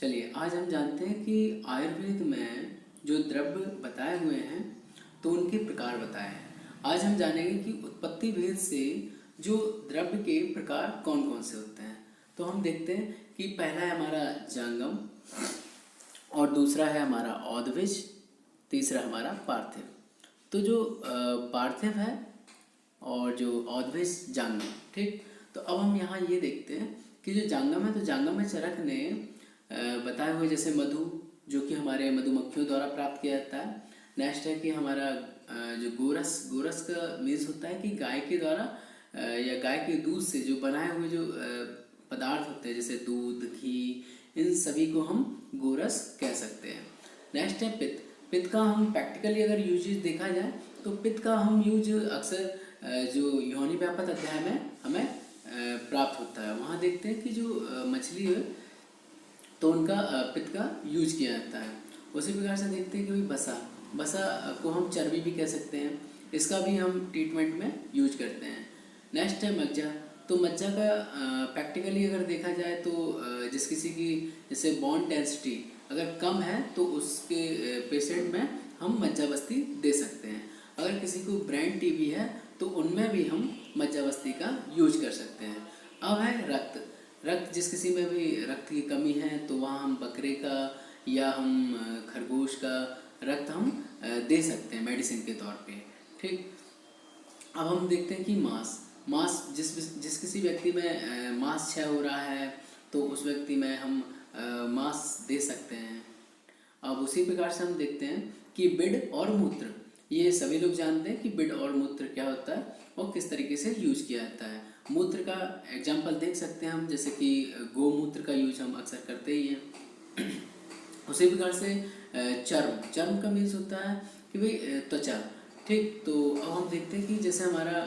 चलिए आज हम जानते हैं कि आयुर्वेद में जो द्रव्य बताए हुए हैं तो उनके प्रकार बताए हैं। आज हम जानेंगे कि उत्पत्ति भेद से जो द्रव्य के प्रकार कौन कौन से होते हैं। तो हम देखते हैं कि पहला है हमारा जंगम और दूसरा है हमारा औदविज, तीसरा हमारा पार्थिव। तो जो पार्थिव है और जो औदविज जांगम, ठीक। तो अब हम यहाँ ये देखते हैं कि जो जांगम है तो जांगम में चरक ने बताए हुए जैसे मधु जो कि हमारे मधुमक्खियों द्वारा प्राप्त किया जाता है। नेक्स्ट है कि हमारा जो गोरस, गोरस का मीन्स होता है कि गाय के द्वारा या गाय के दूध से जो बनाए हुए जो पदार्थ होते हैं जैसे दूध, घी, इन सभी को हम गोरस कह सकते हैं। नेक्स्ट है पित्त। पित्त का हम प्रैक्टिकली अगर यूज देखा जाए तो पित्त का हम यूज अक्सर जो योनि व्यापक अध्याय में हमें प्राप्त होता है। वहाँ देखते हैं कि जो मछली है तो उनका पित्त का यूज किया जाता है। उसी प्रकार से देखते हैं कि भाई बसा, बसा को हम चर्बी भी कह सकते हैं, इसका भी हम ट्रीटमेंट में यूज करते हैं। नेक्स्ट है मज्जा। तो मज्जा का प्रैक्टिकली अगर देखा जाए तो जिस किसी की जैसे बोन डेंसिटी अगर कम है तो उसके पेशेंट में हम मज्जा बस्ती दे सकते हैं। अगर किसी को ब्रेन टीबी है तो उनमें भी हम मज्जा बस्ती का यूज कर सकते हैं। अब है रक्त। रक्त जिस किसी में भी रक्त की कमी है तो वहाँ हम बकरे का या हम खरगोश का रक्त हम दे सकते हैं मेडिसिन के तौर पे, ठीक। अब हम देखते हैं कि मांस, मांस जिस जिस किसी व्यक्ति में मांस क्षय हो रहा है तो उस व्यक्ति में हम मांस दे सकते हैं। अब उसी प्रकार से हम देखते हैं कि बिड और मूत्र, ये सभी लोग जानते हैं कि बिड और मूत्र क्या होता है और किस तरीके से यूज किया जाता है। मूत्र का एग्जाम्पल देख सकते हैं हम, जैसे कि गोमूत्र का यूज हम अक्सर करते ही हैं। उसी प्रकार से चर्म, चर्म का मीन्स होता है कि भाई त्वचा, ठीक। तो अब हम देखते हैं कि जैसे हमारा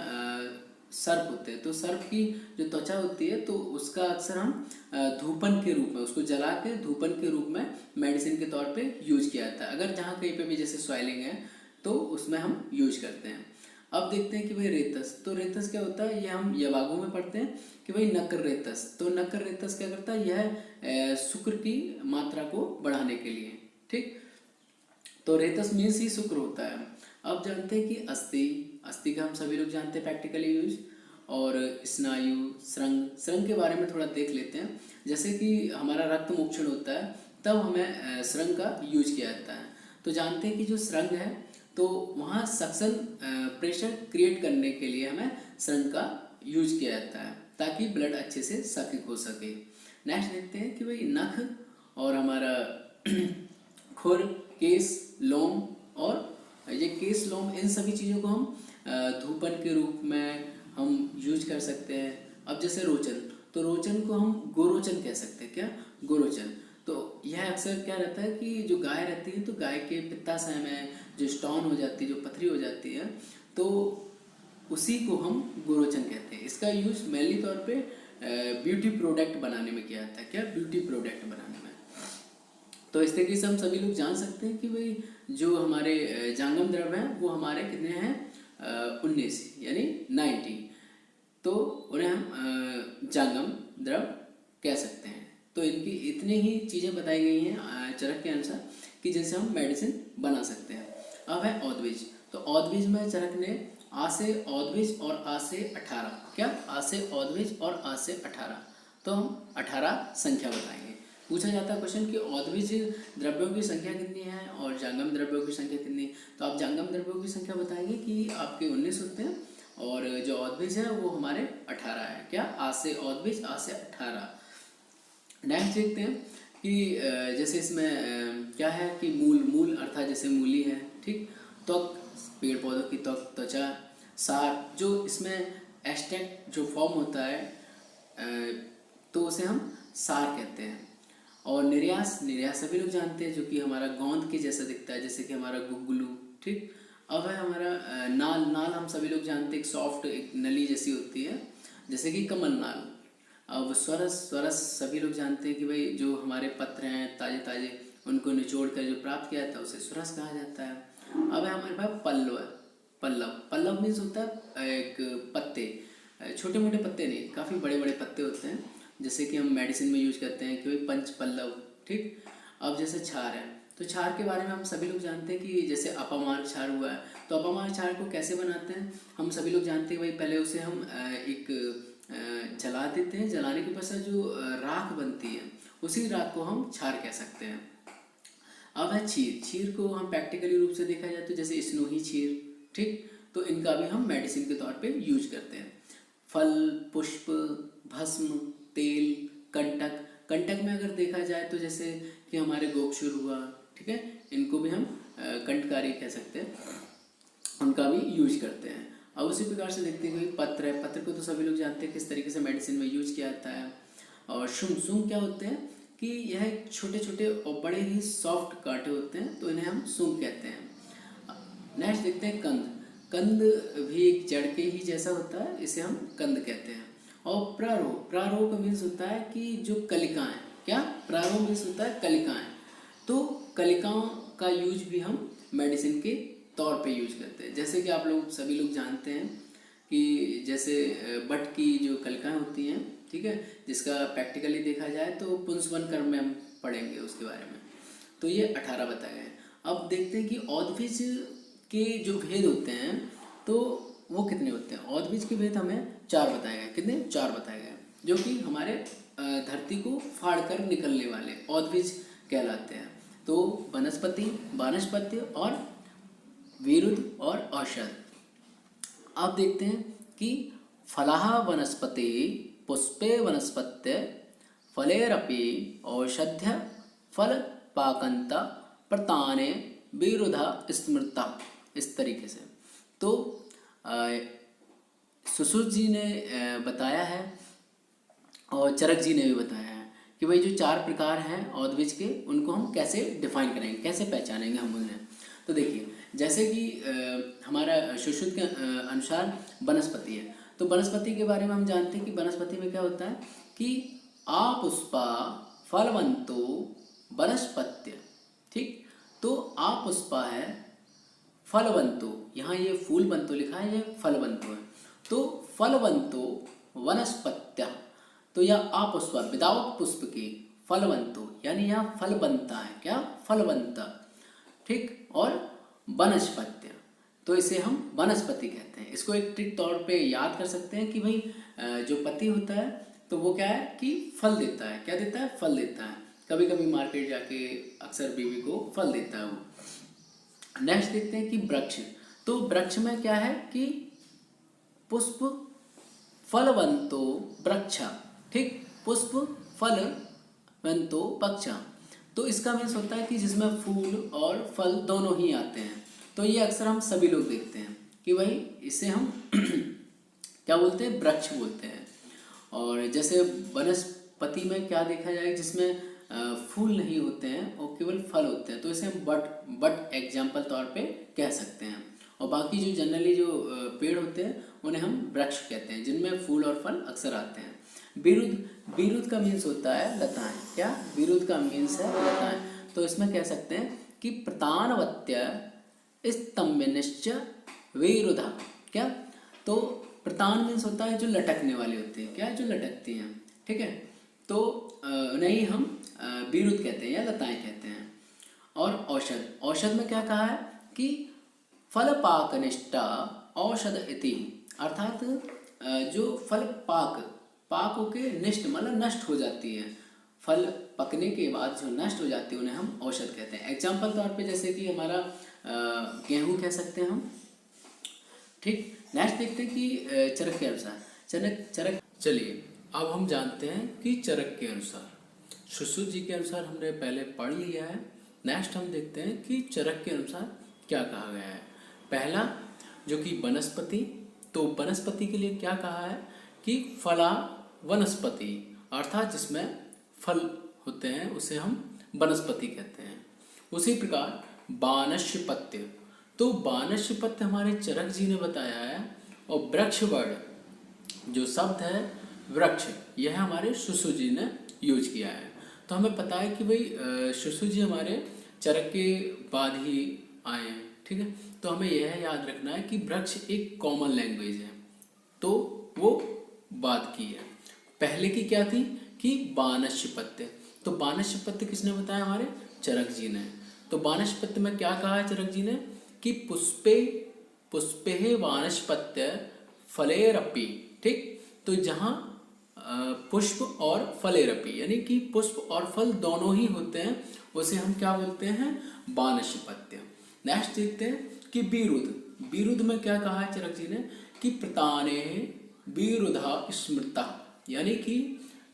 सर्प होते हैं तो सर्प की जो त्वचा होती है तो उसका अक्सर हम धूपन के रूप में उसको जला के धूपन के रूप में मेडिसिन के तौर पे यूज किया जाता है। अगर जहाँ कहीं पे भी जैसे स्वेलिंग है तो उसमें हम यूज करते हैं। अब देखते हैं कि भाई रेतस, तो रेतस क्या होता है, ये हम यवागु में पढ़ते हैं कि भाई नकर रेतस। तो नकर रेतस क्या करता है, यह शुक्र की मात्रा को बढ़ाने के लिए, ठीक। तो रेतस मीन्स ही शुक्र होता है। अब जानते हैं कि अस्थि, अस्थि का हम सभी लोग जानते हैं प्रैक्टिकली यूज। और स्नायु, श्रृंग, श्रृंग के बारे में थोड़ा देख लेते हैं। जैसे कि हमारा रक्त मोक्षण होता है तब हमें श्रृंग का यूज किया जाता है। तो जानते हैं कि जो श्रृंग है तो वहाँ सक्शन प्रेशर क्रिएट करने के लिए हमें श्रृंग का यूज किया जाता है ताकि ब्लड अच्छे से सर्किट हो सके। नेक्स्ट देखते हैं कि भाई नख और हमारा खुर, केस, लोम, और ये केस, लोम, इन सभी चीज़ों को हम धूपन के रूप में हम यूज कर सकते हैं। अब जैसे रोचन, तो रोचन को हम गोरोचन कह सकते हैं, क्या, गोरोचन। तो यह अक्सर क्या रहता है कि जो गाय रहती है तो गाय के पित्ताशय में जो स्टोन हो जाती है, जो पथरी हो जाती है, तो उसी को हम गोरोचन कहते हैं। इसका यूज मेनली तौर पे ब्यूटी प्रोडक्ट बनाने में किया जाता है, क्या, ब्यूटी प्रोडक्ट बनाने में। तो इस तरीके से हम सभी लोग जान सकते हैं कि भाई जो हमारे जांगम द्रव्य हैं वो हमारे कितने हैं, 19 यानी 90। तो उन्हें हम जांगम द्रव कह सकते हैं। तो इनकी इतनी ही चीज़ें बताई गई हैं चरक के अनुसार कि जैसे हम मेडिसिन बना सकते हैं। अब है औदविज। तो औदविज में चरक ने आ से औदविज और आ से 18, क्या, आ से औदविज और आ से 18, तो हम 18 संख्या बताएंगे। पूछा जाता है क्वेश्चन कि औदविज द्रव्यों की संख्या कितनी है और जांगम द्रव्यों की संख्या कितनी है। तो आप जांगम द्रव्यों की संख्या बताएंगे कि आपके 19 होते हैं और जो औदविज है वो हमारे 18 है, क्या, आ से औदविज, आ से 18। नेक्स्ट देखते हैं कि जैसे इसमें क्या है कि मूल, मूल अर्थात जैसे मूली है, ठीक। त्वक, पेड़ पौधों की त्वक, त्वचा। सार, जो इसमें एस्टेट जो फॉर्म होता है तो उसे हम सार कहते हैं। और निर्यास, निर्यास सभी लोग जानते हैं जो कि हमारा गोंद के जैसा दिखता है, जैसे कि हमारा गुगलू, ठीक। अब है हमारा नाल, नाल हम सभी लोग जानते हैं एक सॉफ्ट एक नली जैसी होती है जैसे कि कमल नाल। अब स्वरस, स्वरस सभी लोग जानते हैं कि भाई जो हमारे पत्र हैं ताजे ताजे उनको निचोड़ कर जो प्राप्त किया जाता है उसे स्वरस कहा जाता है। अब है हमारे पास पल्लव, पल्लव, पल्लव मीन्स होता है एक पत्ते, छोटे मोटे पत्ते नहीं, काफ़ी बड़े बड़े पत्ते होते हैं, जैसे कि हम मेडिसिन में यूज करते हैं कि भाई पंच पल्लव, ठीक। अब जैसे क्षार है, तो क्षार के बारे में हम सभी लोग जानते हैं कि जैसे अपामार क्षार हुआ है, तो अपामार क्षार को कैसे बनाते हैं हम सभी लोग जानते हैं भाई। पहले उसे हम एक जला देते हैं, जलाने के पश्चात जो राख बनती है उसी राख को हम क्षार कह सकते हैं। अब है क्षीर। क्षीर को हम प्रैक्टिकली रूप से देखा जाए तो जैसे स्नोही क्षीर, ठीक, तो इनका भी हम मेडिसिन के तौर पे यूज करते हैं। फल, पुष्प, भस्म, तेल, कंटक। कंटक में अगर देखा जाए तो जैसे कि हमारे गोक्षुर हुआ, ठीक है, इनको भी हम कंटकारी कह सकते हैं, उनका भी यूज करते हैं। अब उसी प्रकार से देखते हैं कि पत्र है। पत्र को तो सभी लोग जानते हैं किस तरीके से मेडिसिन में यूज किया जाता है। और शुंग। शुंग क्या होते हैं कि यह छोटे छोटे और बड़े ही सॉफ्ट कांटे होते हैं, तो इन्हें हम शुंग कहते हैं। नेक्स्ट देखते हैं कंद। कंद भी एक जड़ के ही जैसा होता है, इसे हम कंद कहते हैं। और प्रारोह। प्रारोह का मीन्स होता है कि जो कलिकाएं, क्या प्रारोह मीन्स होता है कलिकाएं, तो कलिकाओं का यूज भी हम मेडिसिन के तौर पे यूज करते हैं। जैसे कि आप लोग सभी लोग जानते हैं कि जैसे बट की जो कलिकाएं होती हैं, ठीक है, जिसका प्रैक्टिकली देखा जाए तो पुंसवन कर्म में हम पढ़ेंगे उसके बारे में। तो ये 18 बताए गए हैं। अब देखते हैं कि औद्भिज के जो भेद होते हैं तो वो कितने होते हैं। औद्भिज के भेद हमें 4 बताए गए। कितने? 4 बताए गए, जो कि हमारे धरती को फाड़ कर निकलने वाले औद्भिज कहलाते हैं। तो वनस्पति, वानस्पत्य और विरुद्ध और औषध। अब देखते हैं कि फलाः वनस्पति पुष्पे वनस्पत्य फलेरपि औषध्य फल पाकंता प्रताने विरुद्धा स्मृता, इस तरीके से। तो सुश्रुत जी ने बताया है और चरक जी ने भी बताया है कि भाई जो 4 प्रकार हैं औद्भिज के, उनको हम कैसे डिफाइन करेंगे, कैसे पहचानेंगे हम उन्हें। तो देखिए जैसे कि हमारा सुश्रुत के अनुसार वनस्पति है, तो वनस्पति के बारे में हम जानते हैं कि वनस्पति में क्या होता है कि आपुष्पा फलवंतो वनस्पत्य, ठीक। तो आपुष्पा है, फलवंतो, यहाँ ये फूलवंतो लिखा है, ये फलवंतो है, तो फलवंतो वनस्पत्या। तो यह अपुष्पा विदाउट पुष्प की, फलवंतो यानी यहाँ फल बनता है, क्या? फल बनता, ठीक। और वनस्पत्य, तो इसे हम वनस्पति कहते हैं। इसको एक ट्रिक तौर पे याद कर सकते हैं कि भाई जो पत्ती होता है तो वो क्या है कि फल देता है। क्या देता है? फल देता है। कभी कभी मार्केट जाके अक्सर बीवी को फल देता है वो। नेक्स्ट देखते हैं कि वृक्ष। तो वृक्ष में क्या है कि पुष्प फलवंतो वृक्षा, ठीक, पुष्प फलवंतो वृक्षा। तो इसका मीन्स होता है कि जिसमें फूल और फल दोनों ही आते हैं। तो ये अक्सर हम सभी लोग देखते हैं कि भाई इसे हम क्या बोलते हैं? वृक्ष बोलते हैं। और जैसे वनस्पति में क्या देखा जाए जिसमें फूल नहीं होते हैं और केवल फल होते हैं, तो इसे हम बट एग्जाम्पल तौर पे कह सकते हैं। और बाकी जो जनरली जो पेड़ होते हैं उन्हें हम वृक्ष कहते हैं, जिनमें फूल और फल अक्सर आते हैं। विरुद्ध। विरुद्ध का मीन्स होता है लताएं। क्या? विरुद्ध का मीन्स है लताएं। तो इसमें कह सकते हैं कि प्रतानवत्य स्तम्भनिश्च विरुद्धा। क्या? तो प्रतान मीन्स होता है जो लटकने वाली होती है, क्या? जो लटकती हैं, ठीक है। तो उन्हें हम विरुद्ध कहते हैं या लताएं कहते हैं। और औषध। औषध में क्या कहा है कि फल पाकनिष्ठा औषध इति, अर्थात जो फल पाक होके निष्ठ मतलब नष्ट हो जाती है, फल पकने के बाद जो नष्ट हो जाती है उन्हें हम औषध कहते हैं। एग्जाम्पल तौर पे जैसे कि हमारा गेहूं कह सकते हैं हम, ठीक। नेक्स्ट देखते हैं कि चरक के अनुसार। चरक। चलिए अब हम जानते हैं कि चरक के अनुसार। सुश्रुत जी के अनुसार हमने पहले पढ़ लिया है। नेक्स्ट हम देखते हैं कि चरक के अनुसार क्या कहा गया है। पहला जो कि वनस्पति, तो वनस्पति के लिए क्या कहा है कि फला वनस्पति, अर्थात जिसमें फल होते हैं उसे हम वनस्पति कहते हैं। उसी प्रकार वानस्पत्य, तो वानस्पत्य हमारे चरक जी ने बताया है। और वृक्ष वर्ड जो शब्द है वृक्ष, यह हमारे सुश्रुत जी ने यूज किया है। तो हमें पता है कि भाई सुश्रुत जी हमारे चरक के बाद ही आए हैं, ठीक है। तो हमें यह याद रखना है कि वृक्ष एक कॉमन लैंग्वेज है, तो वो बाद की है। पहले की क्या थी कि वानस्पत्य, तो वानस्पत्य किसने बताया? हमारे चरक जी ने। तो वानस्पत्य में क्या कहा है चरक जी ने कि पुष्पे वानस्पत्य फलेरपि। ठीक, तो जहाँ पुष्प और फलेरपि यानी कि पुष्प और फल दोनों ही होते हैं उसे हम क्या बोलते हैं? वानस्पत्य। नेक्स्ट देखते हैं कि विरुद्ध। विरुद्ध में क्या कहा है चरक जी ने कि प्रताने विरुद्धा स्मृता, यानी कि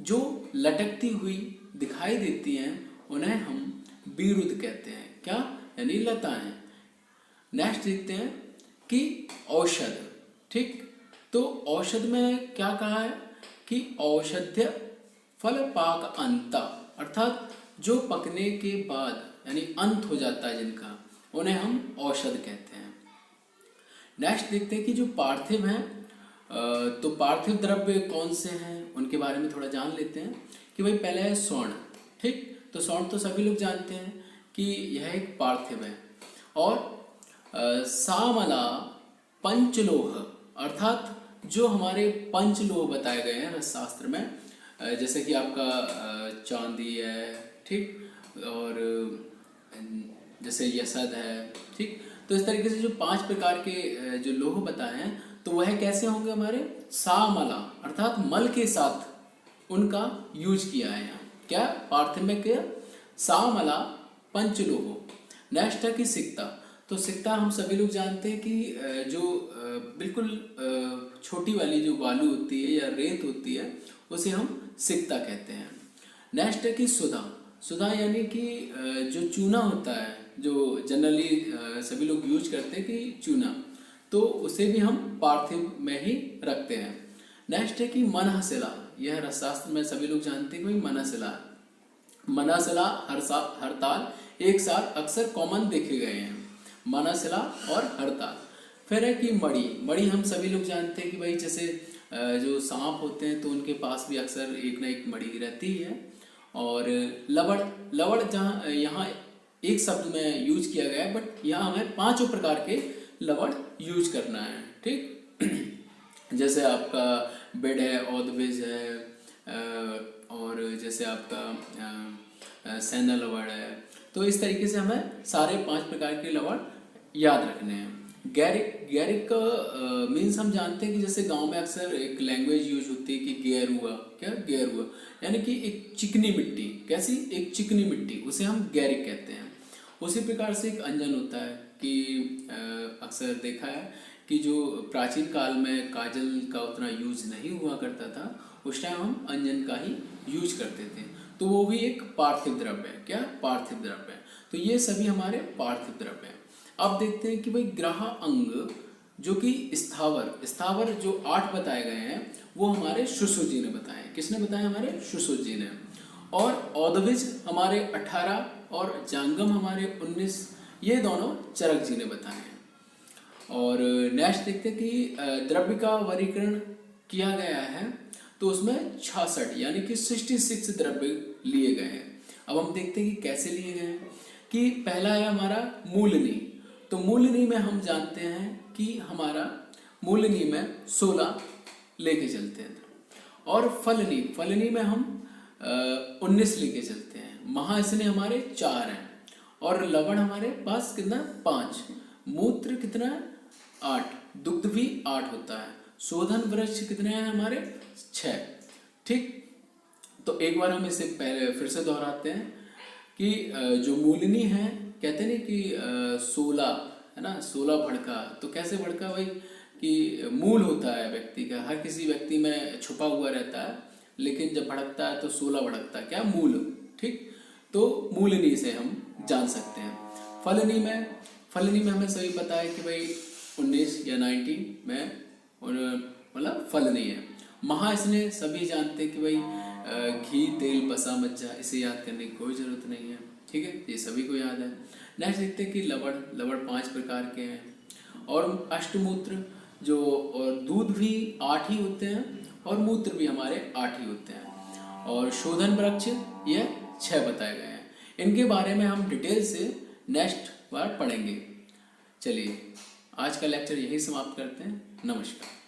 जो लटकती हुई दिखाई देती हैं उन्हें हम विरुद्ध कहते हैं। क्या? यानी लताएं। नेक्स्ट देखते हैं कि औषध। ठीक, तो औषध में क्या कहा है कि औषध्य फल पाक अंत, अर्थात जो पकने के बाद यानी अंत हो जाता है जिनका, उन्हें हम औषध कहते हैं। नेक्स्ट देखते हैं कि जो पार्थिव हैं, तो पार्थिव द्रव्य कौन से हैं उनके बारे में थोड़ा जान लेते हैं कि भाई पहले है स्वर्ण। ठीक, तो स्वर्ण तो सभी लोग जानते हैं कि यह एक पार्थिव है। और सामला पंचलोह, अर्थात जो हमारे पंचलोह बताए गए हैं रसशास्त्र में, जैसे कि आपका चांदी है, ठीक, और जैसे यसद है। ठीक, तो इस तरीके से जो 5 प्रकार के जो लोह बताए हैं तो वह कैसे होंगे? हमारे सामला, अर्थात मल के साथ उनका यूज किया है यहाँ। क्या? पार्थिव में क्या? सामला पंचलोह। नेक्स्ट है कि सिक्ता। तो सिक्ता हम सभी लोग जानते हैं कि जो बिल्कुल छोटी वाली जो बालू होती है या रेत होती है उसे हम सिक्ता कहते हैं। नेक्स्ट है कि सुधा। सुधा यानी कि जो चूना होता है, जो जनरली सभी लोग यूज करते हैं कि चूना, तो उसे भी हम पार्थिव में ही रखते हैं। नेक्स्ट है कि मनहशिला। यह रसशास्त्र में सभी लोग जानते हैं कि मनहशिला, मनहशिला हरताल एक साथ अक्सर कॉमन देखे गए हैं, मनहशिला और हरताल। फिर है कि मणि। मणि हम सभी लोग जानते हैं कि भाई जैसे जो सांप होते हैं तो उनके पास भी अक्सर एक ना एक मणि रहती है। और लवड़। लवड़ जहाँ यहाँ एक शब्द में यूज किया गया है, बट यहाँ हमें 5 प्रकार के लवड़ यूज करना है। ठीक, जैसे आपका बेड है, औदवेज है, और जैसे आपका सैंधा लवड़ है। तो इस तरीके से हमें सारे 5 प्रकार के लवड़ याद रखने हैं। गैरिक। गैरिक का मीन्स हम जानते हैं कि जैसे गांव में अक्सर एक लैंग्वेज यूज होती है कि गेर हुआ। क्या? गेर हुआ यानी कि एक चिकनी मिट्टी। कैसी? एक चिकनी मिट्टी, उसे हम गैरिक कहते हैं। उसी प्रकार से एक अंजन होता है कि अक्सर देखा है कि जो प्राचीन काल में काजल का उतना यूज नहीं हुआ करता था, उस टाइम हम अंजन का ही यूज करते थे, तो वो भी एक पार्थिव द्रव्य है। क्या? पार्थिव द्रव्य है। तो ये सभी हमारे पार्थिव द्रव्य हैं। अब देखते हैं कि भाई ग्रह अंग जो कि स्थावर जो 8 बताए गए हैं वो हमारे शुश्रुत जी ने बताए। किसने बताए? हमारे शुश्रुत जी ने। और औदविज हमारे 18 और जांगम हमारे 19, ये दोनों चरक जी ने बताए हैं। और नेक्स्ट देखते हैं कि द्रव्य का वर्गीकरण किया गया है तो उसमें 66 यानी कि 66 द्रव्य लिए गए हैं। अब हम देखते हैं कि कैसे लिए गए हैं। कि पहला है हमारा मूलनी। तो मूलनी में हम जानते हैं कि हमारा मूलनी में 16 लेके चलते हैं। और फलनी, फलनी में हम 19 लेके चलते हैं। महास्नि हमारे 4 हैं। और लवण हमारे पास कितना? 5। मूत्र कितना? 8। दुग्ध भी 8 होता है। शोधन वृक्ष कितने हैं हमारे? 6। ठीक, तो एक बार हम इसे पहले फिर से दोहराते हैं कि जो मूलनी है, कहते नहीं कि 16 है ना, 16 भड़का। तो कैसे भड़का भाई? कि मूल होता है व्यक्ति का, हर किसी व्यक्ति में छुपा हुआ रहता है, लेकिन जब भड़कता है तो 16 भड़कता है। क्या? मूल। ठीक, तो मूलनी से हम जान सकते हैं। फलनी में हमें सभी पता है कि भाई 19 या 90 में मतलब फलनी है। महास्नि सभी जानते हैं कि भाई घी, तेल, बसा, मज्जा, इसे याद करने की कोई ज़रूरत नहीं है। ठीक है, ये सभी को याद है। नेक्स्ट देखते हैं कि लवण 5 प्रकार के हैं। और अष्टमूत्र जो, और दूध भी 8 ही होते हैं और मूत्र भी हमारे 8 ही होते हैं। और शोधन वृक्ष ये 6 बताए गए हैं। इनके बारे में हम डिटेल से नेक्स्ट बार पढ़ेंगे। चलिए आज का लेक्चर यही समाप्त करते हैं। नमस्कार।